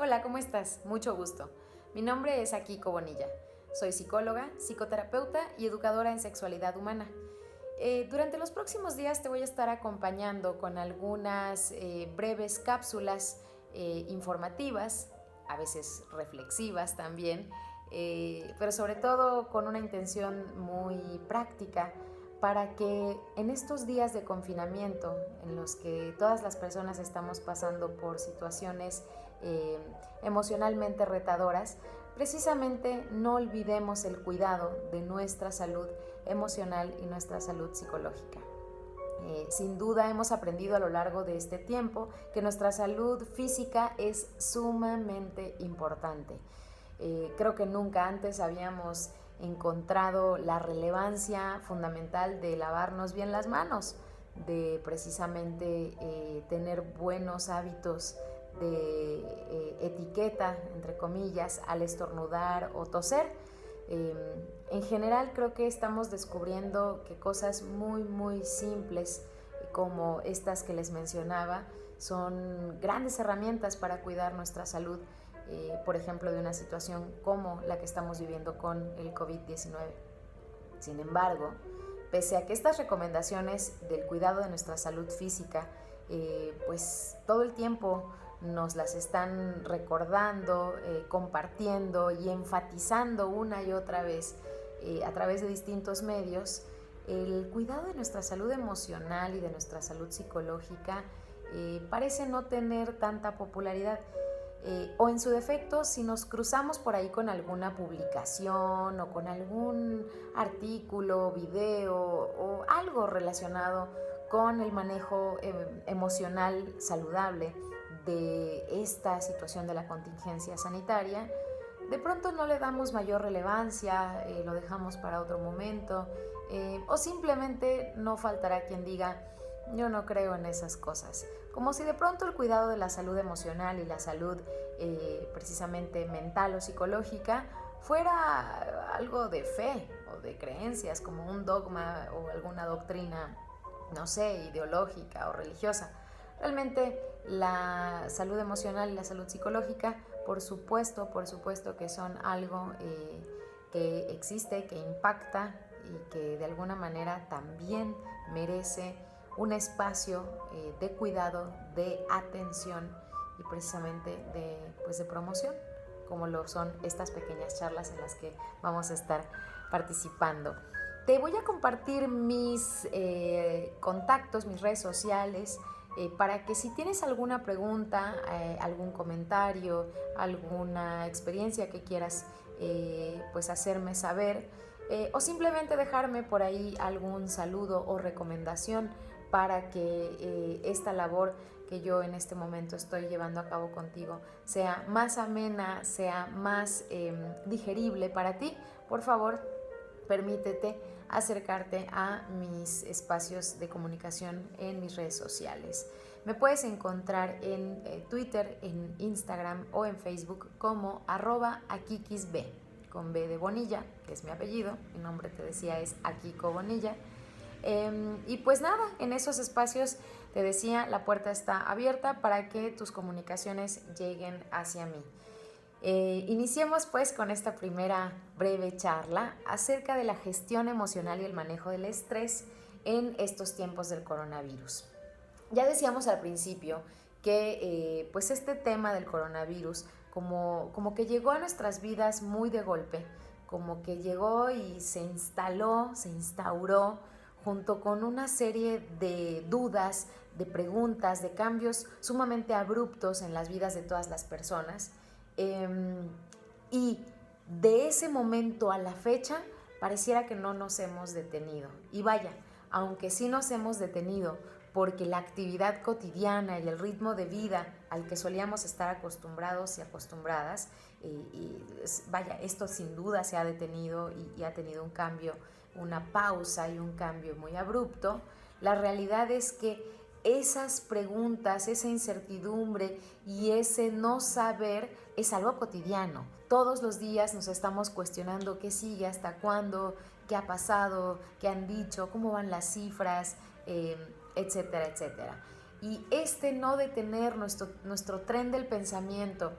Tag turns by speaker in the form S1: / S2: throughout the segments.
S1: Hola, ¿cómo estás? Mucho gusto. Mi nombre es Akiko Bonilla. Soy psicóloga, psicoterapeuta y educadora en sexualidad humana. Durante los próximos días te voy a estar acompañando con algunas breves cápsulas informativas, a veces reflexivas también, pero sobre todo con una intención muy práctica para que en estos días de confinamiento en los que todas las personas estamos pasando por situaciones emocionalmente retadoras, precisamente no olvidemos el cuidado de nuestra salud emocional y nuestra salud psicológica. Sin duda hemos aprendido a lo largo de este tiempo que nuestra salud física es sumamente importante. Creo que nunca antes habíamos encontrado la relevancia fundamental de lavarnos bien las manos, de precisamente tener buenos hábitos de etiqueta, entre comillas, al estornudar o toser. En general creo que estamos descubriendo que cosas muy simples como estas que les mencionaba son grandes herramientas para cuidar nuestra salud, por ejemplo, de una situación como la que estamos viviendo con el COVID-19. Sin embargo, pese a que estas recomendaciones del cuidado de nuestra salud física, pues todo el tiempo nos las están recordando, compartiendo y enfatizando una y otra vez a través de distintos medios, el cuidado de nuestra salud emocional y de nuestra salud psicológica parece no tener tanta popularidad. O en su defecto, si nos cruzamos por ahí con alguna publicación o con algún artículo, video o algo relacionado con el manejo emocional saludable de esta situación de la contingencia sanitaria, de pronto no le damos mayor relevancia, lo dejamos para otro momento, o simplemente no faltará quien diga: yo no creo en esas cosas. Como si de pronto el cuidado de la salud emocional y la salud precisamente mental o psicológica fuera algo de fe o de creencias, como un dogma o alguna doctrina, no sé, ideológica o religiosa. Realmente la salud emocional y la salud psicológica, por supuesto que son algo que existe, que impacta y que de alguna manera también merece un espacio de cuidado, de atención y precisamente de promoción, como lo son estas pequeñas charlas en las que vamos a estar participando. Te voy a compartir mis contactos, mis redes sociales, para que si tienes alguna pregunta, algún comentario, alguna experiencia que quieras pues hacerme saber, o simplemente dejarme por ahí algún saludo o recomendación para que esta labor que yo en este momento estoy llevando a cabo contigo sea más amena, sea más digerible para ti. Por favor, permítete acercarte a mis espacios de comunicación en mis redes sociales. Me puedes encontrar en Twitter, en Instagram o en Facebook como @akikisb, con B de Bonilla, que es mi apellido. Mi nombre, te decía, es Akiko Bonilla. Y pues nada, en esos espacios, te decía, la puerta está abierta para que tus comunicaciones lleguen hacia mí. Iniciemos pues con esta primera breve charla acerca de la gestión emocional y el manejo del estrés en estos tiempos del coronavirus. Ya decíamos al principio que pues este tema del coronavirus como que llegó a nuestras vidas muy de golpe, como que llegó y se instauró junto con una serie de dudas, de preguntas, de cambios sumamente abruptos en las vidas de todas las personas. Y de ese momento a la fecha pareciera que no nos hemos detenido. Y vaya, aunque sí nos hemos detenido porque la actividad cotidiana y el ritmo de vida al que solíamos estar acostumbrados y acostumbradas, vaya, esto sin duda se ha detenido y ha tenido un cambio, una pausa y un cambio muy abrupto. La realidad es que esas preguntas, esa incertidumbre y ese no saber es algo cotidiano. Todos los días nos estamos cuestionando qué sigue, hasta cuándo, qué ha pasado, qué han dicho, cómo van las cifras, etcétera. Y este no detener nuestro tren del pensamiento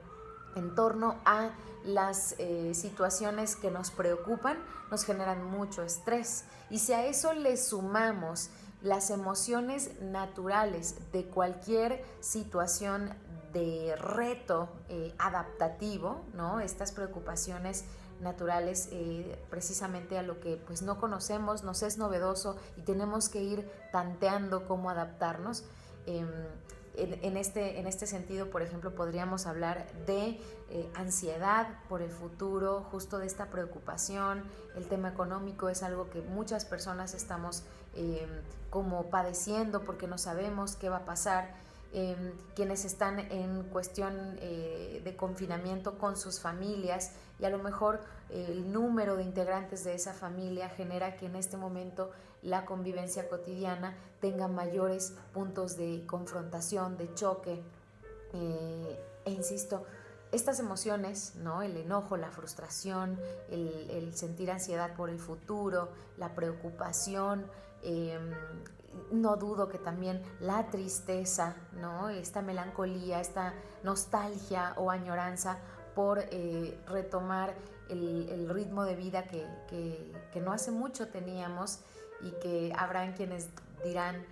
S1: en torno a las situaciones que nos preocupan, nos generan mucho estrés. Y si a eso le sumamos las emociones naturales de cualquier situación de reto adaptativo, ¿no? Estas preocupaciones naturales precisamente a lo que pues no conocemos, nos es novedoso y tenemos que ir tanteando cómo adaptarnos. En este sentido, por ejemplo, podríamos hablar de ansiedad por el futuro, justo de esta preocupación. El tema económico es algo que muchas personas estamos como padeciendo porque no sabemos qué va a pasar. Quienes están en cuestión de confinamiento con sus familias y a lo mejor el número de integrantes de esa familia genera que en este momento la convivencia cotidiana tenga mayores puntos de confrontación, de choque. E insisto, estas emociones, ¿no? El enojo, la frustración, el sentir ansiedad por el futuro, la preocupación, no dudo que también la tristeza, ¿no? Esta melancolía, esta nostalgia o añoranza por retomar el ritmo de vida que no hace mucho teníamos y que habrán quienes dirán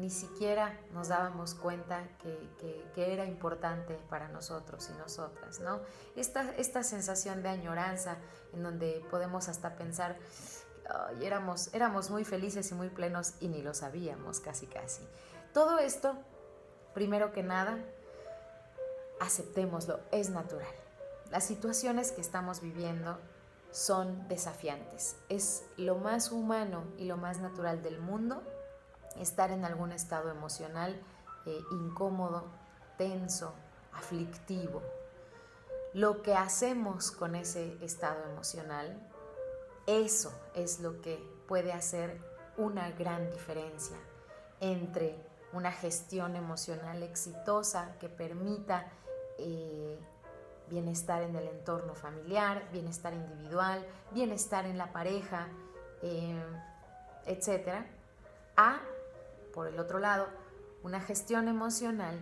S1: ni siquiera nos dábamos cuenta que era importante para nosotros y nosotras, ¿no? Esta sensación de añoranza en donde podemos hasta pensar y éramos muy felices y muy plenos y ni lo sabíamos casi. Todo esto, primero que nada, aceptémoslo, es natural. Las situaciones que estamos viviendo son desafiantes. Es lo más humano y lo más natural del mundo estar en algún estado emocional incómodo, tenso, aflictivo. Lo que hacemos con ese estado emocional, eso es lo que puede hacer una gran diferencia entre una gestión emocional exitosa que permita bienestar en el entorno familiar, bienestar individual, bienestar en la pareja, etcétera, a, por el otro lado, una gestión emocional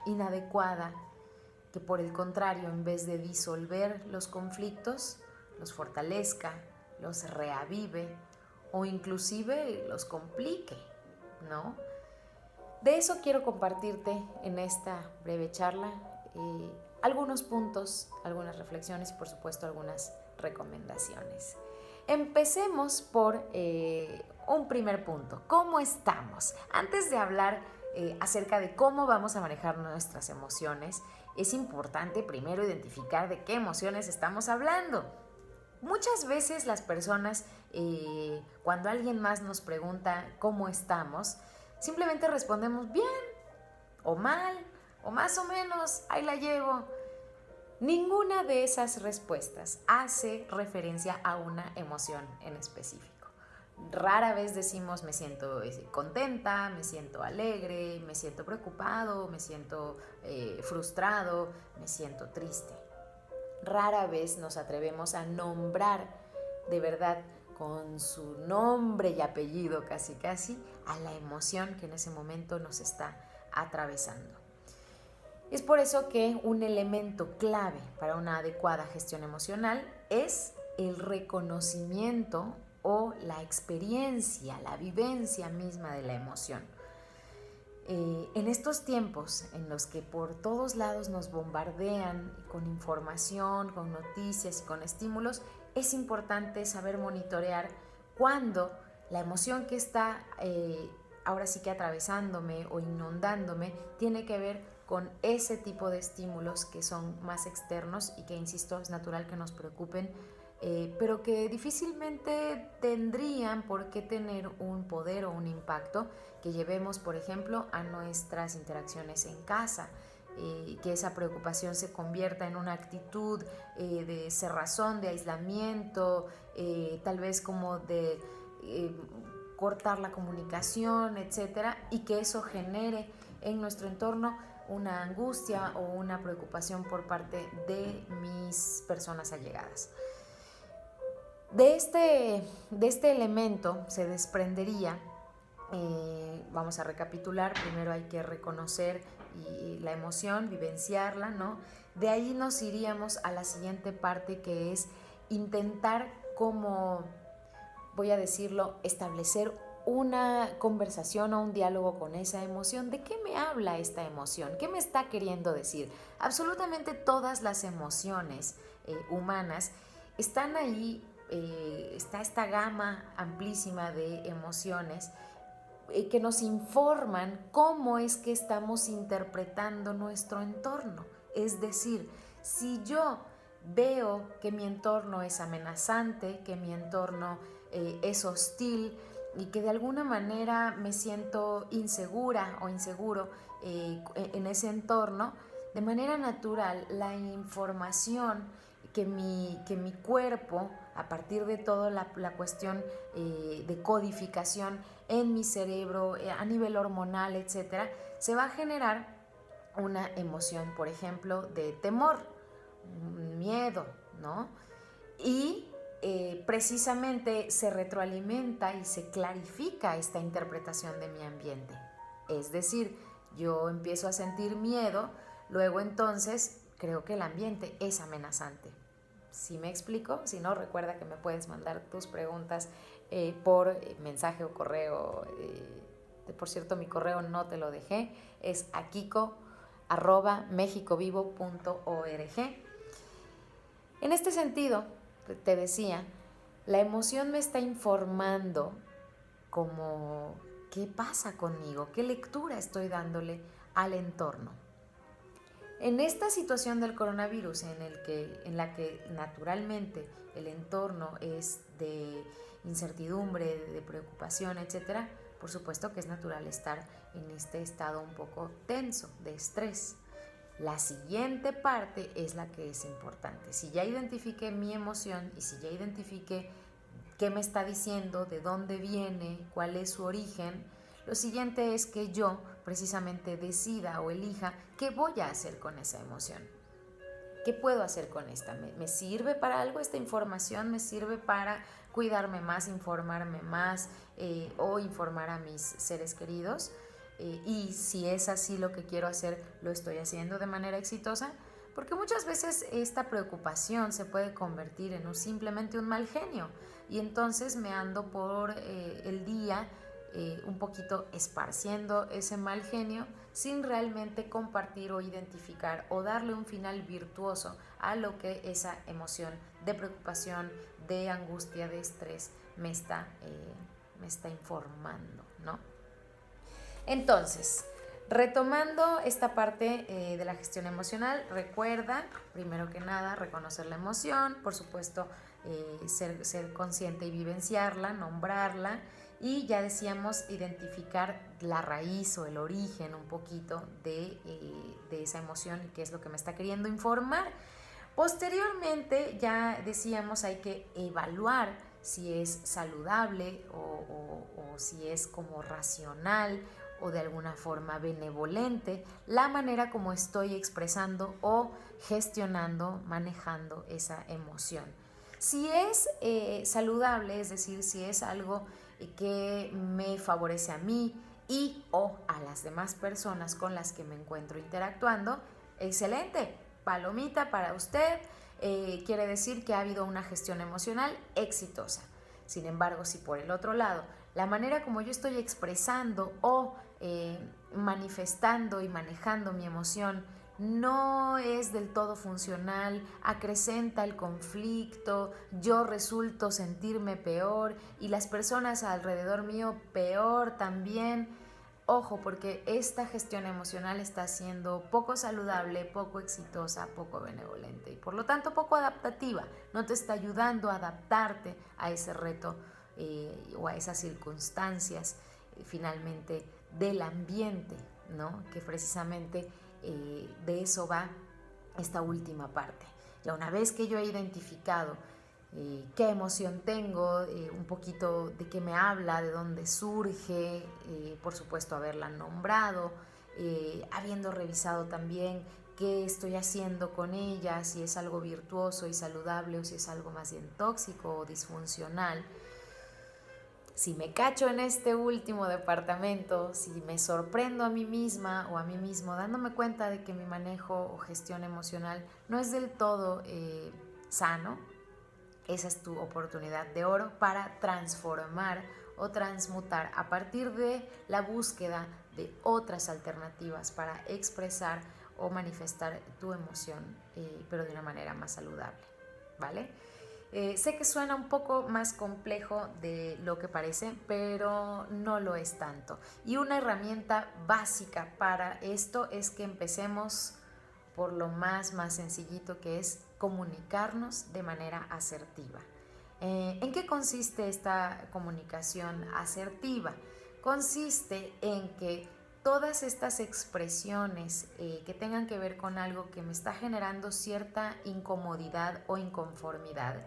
S1: inadecuada que por el contrario, en vez de disolver los conflictos, los fortalezca, los reavive o inclusive los complique, ¿no? De eso quiero compartirte en esta breve charla algunos puntos, algunas reflexiones y por supuesto algunas recomendaciones. Empecemos por un primer punto. ¿Cómo estamos? Antes de hablar acerca de cómo vamos a manejar nuestras emociones, es importante primero identificar de qué emociones estamos hablando. Muchas veces las personas, cuando alguien más nos pregunta cómo estamos, simplemente respondemos bien, o mal, o más o menos, ahí la llevo. Ninguna de esas respuestas hace referencia a una emoción en específico. Rara vez decimos me siento contenta, me siento alegre, me siento preocupado, me siento frustrado, me siento triste. Rara vez nos atrevemos a nombrar de verdad con su nombre y apellido casi a la emoción que en ese momento nos está atravesando. Es por eso que un elemento clave para una adecuada gestión emocional es el reconocimiento o la experiencia, la vivencia misma de la emoción. En estos tiempos en los que por todos lados nos bombardean con información, con noticias y con estímulos, es importante saber monitorear cuándo la emoción que está ahora sí que atravesándome o inundándome tiene que ver con ese tipo de estímulos que son más externos y que, insisto, es natural que nos preocupen, pero que difícilmente tendrían por qué tener un poder o un impacto que llevemos, por ejemplo, a nuestras interacciones en casa, que esa preocupación se convierta en una actitud de cerrazón, de aislamiento, tal vez como de cortar la comunicación, etcétera, y que eso genere en nuestro entorno una angustia o una preocupación por parte de mis personas allegadas. De este elemento se desprendería, vamos a recapitular, primero hay que reconocer y la emoción, vivenciarla, ¿no? De ahí nos iríamos a la siguiente parte, que es intentar, como voy a decirlo, establecer una conversación o un diálogo con esa emoción. ¿De qué me habla esta emoción? ¿Qué me está queriendo decir? Absolutamente todas las emociones humanas están ahí. Está esta gama amplísima de emociones que nos informan cómo es que estamos interpretando nuestro entorno. Es decir, si yo veo que mi entorno es amenazante, que mi entorno es hostil y que de alguna manera me siento insegura o inseguro en ese entorno, de manera natural la información que mi cuerpo, a partir de toda la cuestión de codificación en mi cerebro, a nivel hormonal, etcétera, se va a generar una emoción, por ejemplo, de temor, miedo, ¿no? Y precisamente se retroalimenta y se clarifica esta interpretación de mi ambiente. Es decir, yo empiezo a sentir miedo, luego entonces creo que el ambiente es amenazante. ¿Sí me explico? Si no, recuerda que me puedes mandar tus preguntas por mensaje o correo. Por cierto, mi correo no te lo dejé, es akiko@mexicovivo.org. En este sentido, te decía, la emoción me está informando como qué pasa conmigo, qué lectura estoy dándole al entorno. En esta situación del coronavirus, en la que naturalmente el entorno es de incertidumbre, de preocupación, etc., por supuesto que es natural estar en este estado un poco tenso, de estrés. La siguiente parte es la que es importante. Si ya identifiqué mi emoción y si ya identifiqué qué me está diciendo, de dónde viene, cuál es su origen, lo siguiente es que yo precisamente decida o elija qué voy a hacer con esa emoción. ¿Qué puedo hacer con esta? ¿Me sirve para algo esta información? ¿Me sirve para cuidarme más, informarme más o informar a mis seres queridos? Y si es así lo que quiero hacer, ¿lo estoy haciendo de manera exitosa? Porque muchas veces esta preocupación se puede convertir en simplemente un mal genio y entonces me ando por el día un poquito esparciendo ese mal genio sin realmente compartir o identificar o darle un final virtuoso a lo que esa emoción de preocupación, de angustia, de estrés me está informando, ¿no? Entonces, retomando esta parte de la gestión emocional, recuerda, primero que nada, reconocer la emoción, por supuesto, ser consciente y vivenciarla, nombrarla, y ya decíamos, identificar la raíz o el origen un poquito de esa emoción y qué es lo que me está queriendo informar. Posteriormente, ya decíamos, hay que evaluar si es saludable o si es como racional o de alguna forma benevolente la manera como estoy expresando o gestionando, manejando esa emoción. Si es saludable, es decir, si es algo que me favorece a mí y o a las demás personas con las que me encuentro interactuando, excelente, palomita para usted, quiere decir que ha habido una gestión emocional exitosa. Sin embargo, si por el otro lado, la manera como yo estoy expresando o manifestando y manejando mi emoción no es del todo funcional, acrecenta el conflicto, yo resulto sentirme peor y las personas alrededor mío peor también. Ojo, porque esta gestión emocional está siendo poco saludable, poco exitosa, poco benevolente y por lo tanto poco adaptativa. No te está ayudando a adaptarte a ese reto o a esas circunstancias finalmente del ambiente, ¿no? Que precisamente de eso va esta última parte. Ya una vez que yo he identificado qué emoción tengo, un poquito de qué me habla, de dónde surge, por supuesto haberla nombrado, habiendo revisado también qué estoy haciendo con ella, si es algo virtuoso y saludable o si es algo más bien tóxico o disfuncional. Si me cacho en este último departamento, si me sorprendo a mí misma o a mí mismo dándome cuenta de que mi manejo o gestión emocional no es del todo sano, esa es tu oportunidad de oro para transformar o transmutar a partir de la búsqueda de otras alternativas para expresar o manifestar tu emoción, pero de una manera más saludable, ¿vale? Sé que suena un poco más complejo de lo que parece, pero no lo es tanto. Y una herramienta básica para esto es que empecemos por lo más sencillito, que es comunicarnos de manera asertiva. ¿En qué consiste esta comunicación asertiva? Consiste en que todas estas expresiones que tengan que ver con algo que me está generando cierta incomodidad o inconformidad,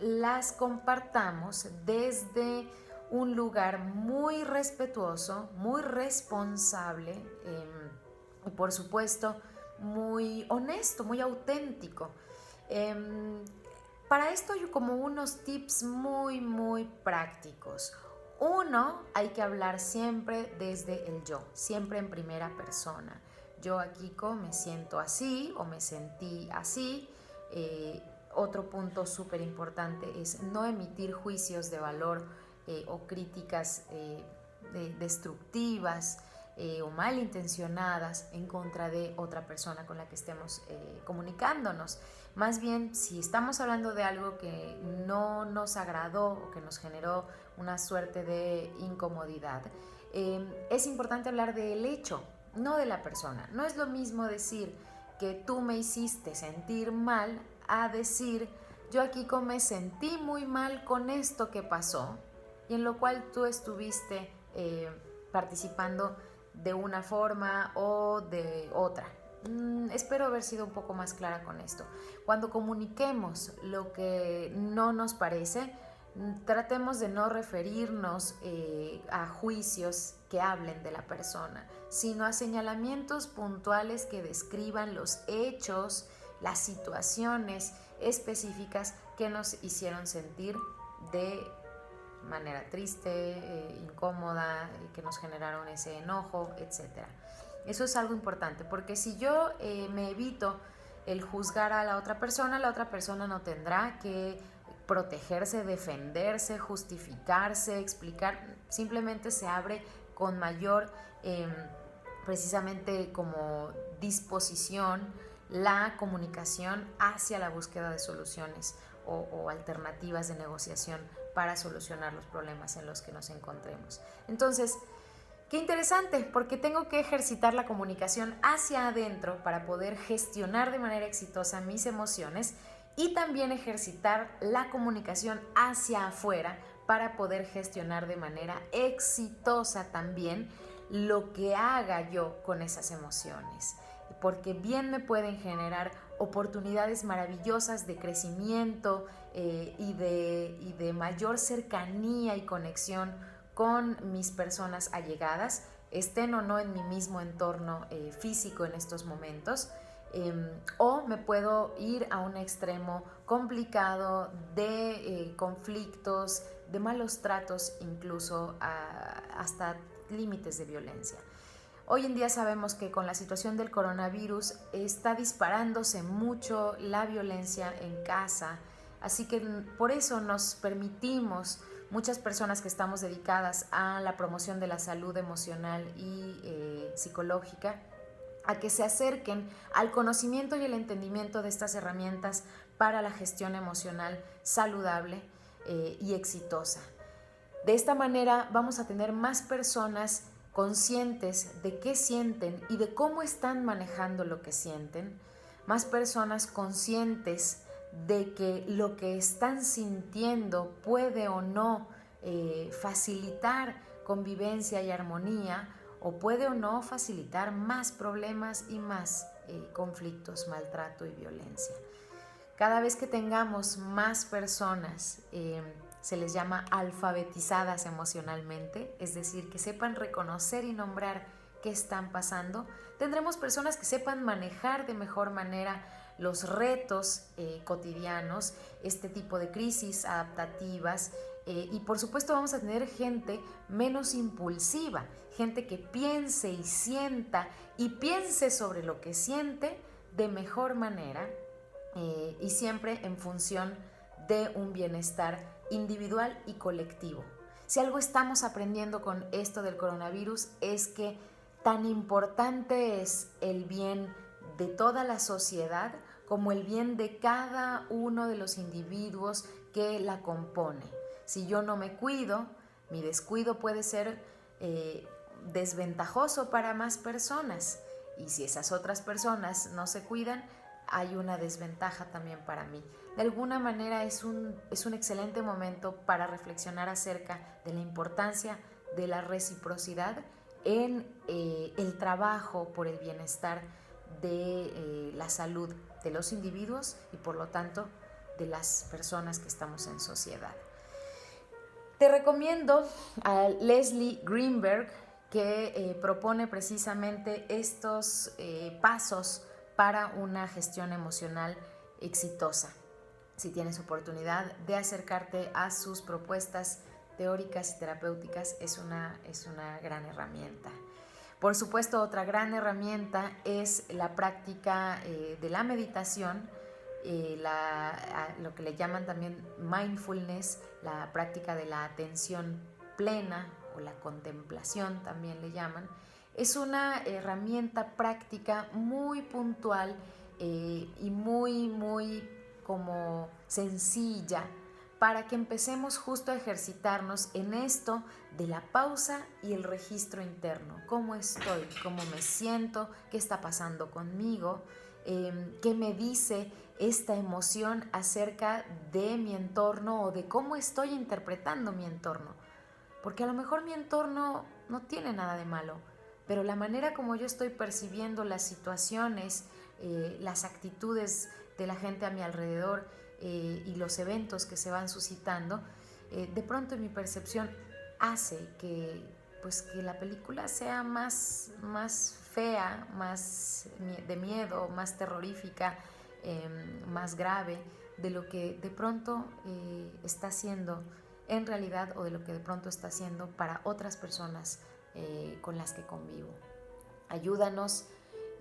S1: las compartamos desde un lugar muy respetuoso, muy responsable y por supuesto muy honesto, muy auténtico. Para esto hay como unos tips muy prácticos. Uno, hay que hablar siempre desde el yo, siempre en primera persona. Yo, Akiko, me siento así o me sentí así. Otro punto súper importante es no emitir juicios de valor o críticas destructivas o malintencionadas en contra de otra persona con la que estemos comunicándonos. Más bien, si estamos hablando de algo que no nos agradó o que nos generó una suerte de incomodidad, es importante hablar del hecho, no de la persona. No es lo mismo decir que tú me hiciste sentir mal a decir yo, Akiko, me sentí muy mal con esto que pasó y en lo cual tú estuviste participando de una forma o de otra. Espero haber sido un poco más clara con esto. Cuando comuniquemos lo que no nos parece, tratemos de no referirnos a juicios que hablen de la persona, sino a señalamientos puntuales que describan los hechos, las situaciones específicas que nos hicieron sentir de manera triste, incómoda, que nos generaron ese enojo, etc. Eso es algo importante, porque si yo me evito el juzgar a la otra persona no tendrá que protegerse, defenderse, justificarse, explicar, simplemente se abre con mayor precisamente como disposición la comunicación hacia la búsqueda de soluciones o alternativas de negociación para solucionar los problemas en los que nos encontremos. Entonces, qué interesante, porque tengo que ejercitar la comunicación hacia adentro para poder gestionar de manera exitosa mis emociones y también ejercitar la comunicación hacia afuera para poder gestionar de manera exitosa también lo que haga yo con esas emociones, porque bien me pueden generar oportunidades maravillosas de crecimiento y de mayor cercanía y conexión con mis personas allegadas, estén o no en mi mismo entorno físico en estos momentos, o me puedo ir a un extremo complicado de conflictos, de malos tratos, incluso hasta límites de violencia. Hoy en día sabemos que con la situación del coronavirus está disparándose mucho la violencia en casa, así que por eso nos permitimos, muchas personas que estamos dedicadas a la promoción de la salud emocional y psicológica, a que se acerquen al conocimiento y el entendimiento de estas herramientas para la gestión emocional saludable y exitosa. De esta manera vamos a tener más personas conscientes de qué sienten y de cómo están manejando lo que sienten, más personas conscientes de que lo que están sintiendo puede o no facilitar convivencia y armonía, o puede o no facilitar más problemas y más conflictos, maltrato y violencia. Cada vez que tengamos más personas, se les llama alfabetizadas emocionalmente, es decir, que sepan reconocer y nombrar qué están pasando, tendremos personas que sepan manejar de mejor manera los retos cotidianos, este tipo de crisis adaptativas, Y por supuesto vamos a tener gente menos impulsiva, gente que piense y sienta y piense sobre lo que siente de mejor manera y siempre en función de un bienestar individual y colectivo. Si algo estamos aprendiendo con esto del coronavirus es que tan importante es el bien de toda la sociedad como el bien de cada uno de los individuos que la compone. Si yo no me cuido, mi descuido puede ser desventajoso para más personas. Y si esas otras personas no se cuidan, hay una desventaja también para mí. De alguna manera es un excelente momento para reflexionar acerca de la importancia de la reciprocidad en el trabajo por el bienestar de la salud de los individuos y por lo tanto de las personas que estamos en sociedad. Te recomiendo a Leslie Greenberg, que propone precisamente estos pasos para una gestión emocional exitosa. Si tienes oportunidad de acercarte a sus propuestas teóricas y terapéuticas, es una gran herramienta. Por supuesto, otra gran herramienta es la práctica de la meditación, lo que le llaman también mindfulness, la práctica de la atención plena o la contemplación también le llaman. Es una herramienta práctica muy puntual y muy como sencilla para que empecemos justo a ejercitarnos en esto de la pausa y el registro interno. ¿Cómo estoy? ¿Cómo me siento? ¿Qué está pasando conmigo? ¿Qué me dice esta emoción acerca de mi entorno o de cómo estoy interpretando mi entorno? Porque a lo mejor mi entorno no tiene nada de malo, pero la manera como yo estoy percibiendo las situaciones, las actitudes de la gente a mi alrededor y los eventos que se van suscitando, de pronto en mi percepción hace que la película sea más fea, más de miedo, más terrorífica, más grave de lo que de pronto está siendo en realidad o de lo que de pronto está haciendo para otras personas con las que convivo. Ayúdanos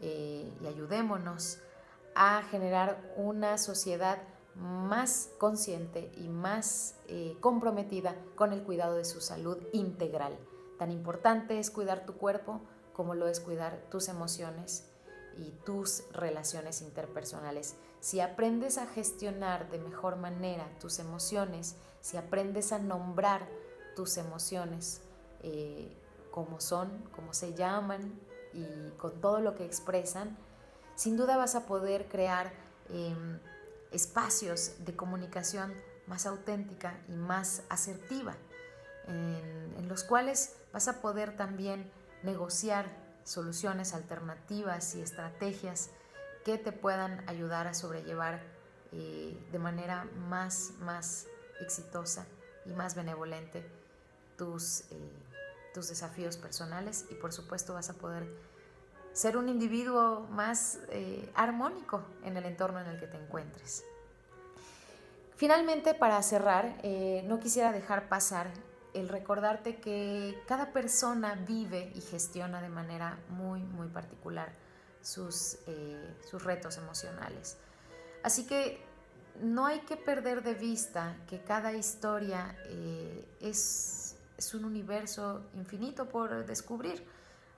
S1: y ayudémonos a generar una sociedad más consciente y más comprometida con el cuidado de su salud integral. Tan importante es cuidar tu cuerpo como lo es cuidar tus emociones y tus relaciones interpersonales. Si aprendes a gestionar de mejor manera tus emociones, si aprendes a nombrar tus emociones como son, como se llaman y con todo lo que expresan, sin duda vas a poder crear espacios de comunicación más auténtica y más asertiva, en los cuales vas a poder también negociar soluciones alternativas y estrategias que te puedan ayudar a sobrellevar de manera más exitosa y más benevolente tus desafíos personales, y por supuesto vas a poder ser un individuo más armónico en el entorno en el que te encuentres. Finalmente, para cerrar, no quisiera dejar pasar el recordarte que cada persona vive y gestiona de manera muy particular sus retos emocionales. Así que no hay que perder de vista que cada historia es un universo infinito por descubrir.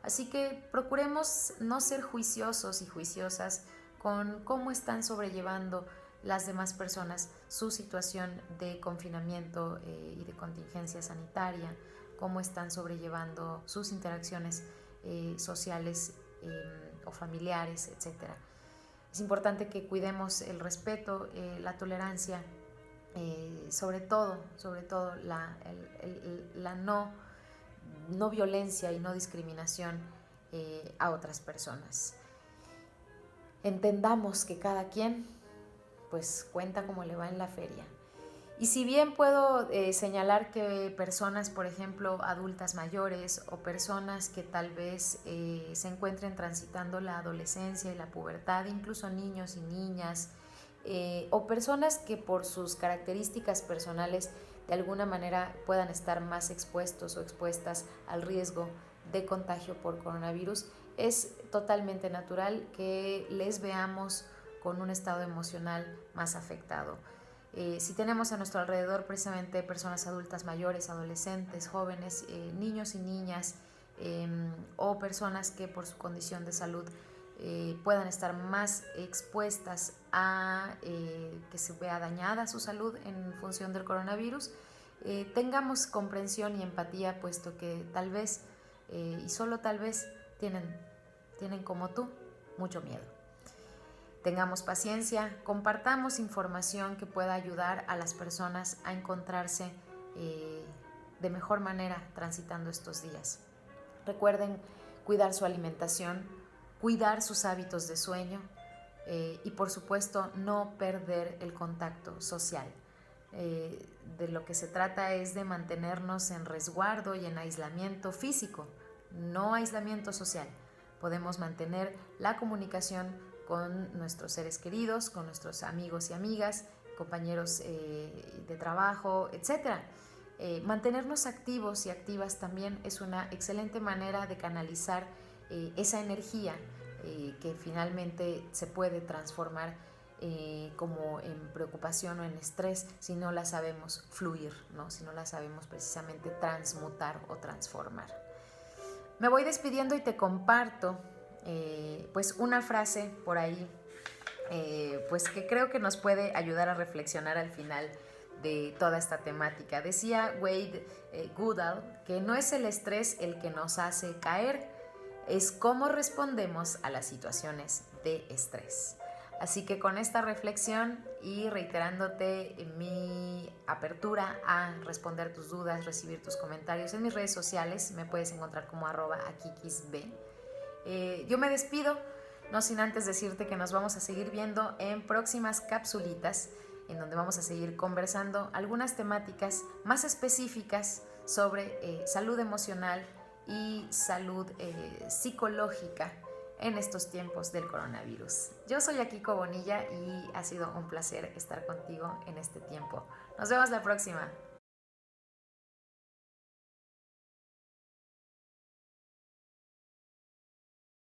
S1: Así que procuremos no ser juiciosos y juiciosas con cómo están sobrellevando las demás personas su situación de confinamiento y de contingencia sanitaria, cómo están sobrellevando sus interacciones sociales o familiares, etc. Es importante que cuidemos el respeto, la tolerancia, sobre todo la no violencia y no discriminación a otras personas. Entendamos que cada quien pues cuenta como le va en la feria. Y si bien puedo señalar que personas, por ejemplo, adultas mayores o personas que tal vez se encuentren transitando la adolescencia y la pubertad, incluso niños y niñas, o personas que por sus características personales de alguna manera puedan estar más expuestos o expuestas al riesgo de contagio por coronavirus. Es totalmente natural que les veamos con un estado emocional más afectado. Si tenemos a nuestro alrededor precisamente personas adultas mayores, adolescentes, jóvenes, niños y niñas, o personas que por su condición de salud puedan estar más expuestas a que se vea dañada su salud en función del coronavirus, tengamos comprensión y empatía, puesto que tal vez, y solo tal vez, tienen como tú mucho miedo. Tengamos paciencia, compartamos información que pueda ayudar a las personas a encontrarse de mejor manera transitando estos días. Recuerden cuidar su alimentación, cuidar sus hábitos de sueño y por supuesto no perder el contacto social. De lo que se trata es de mantenernos en resguardo y en aislamiento físico, no aislamiento social. Podemos mantener la comunicación con nuestros seres queridos, con nuestros amigos y amigas, compañeros de trabajo, etc. Mantenernos activos y activas también es una excelente manera de canalizar esa energía que finalmente se puede transformar como en preocupación o en estrés si no la sabemos fluir, ¿no? Si no la sabemos precisamente transmutar o transformar. Me voy despidiendo y te comparto pues una frase por ahí pues que creo que nos puede ayudar a reflexionar al final de toda esta temática. Decía Wade Goodall que no es el estrés el que nos hace caer, es cómo respondemos a las situaciones de estrés. Así que con esta reflexión y reiterándote mi apertura a responder tus dudas, recibir tus comentarios en mis redes sociales, me puedes encontrar como @akikisb. Yo me despido, no sin antes decirte que nos vamos a seguir viendo en próximas capsulitas, en donde vamos a seguir conversando algunas temáticas más específicas sobre salud emocional y salud psicológica en estos tiempos del coronavirus. Yo soy Akiko Bonilla y ha sido un placer estar contigo en este tiempo. Nos vemos la próxima.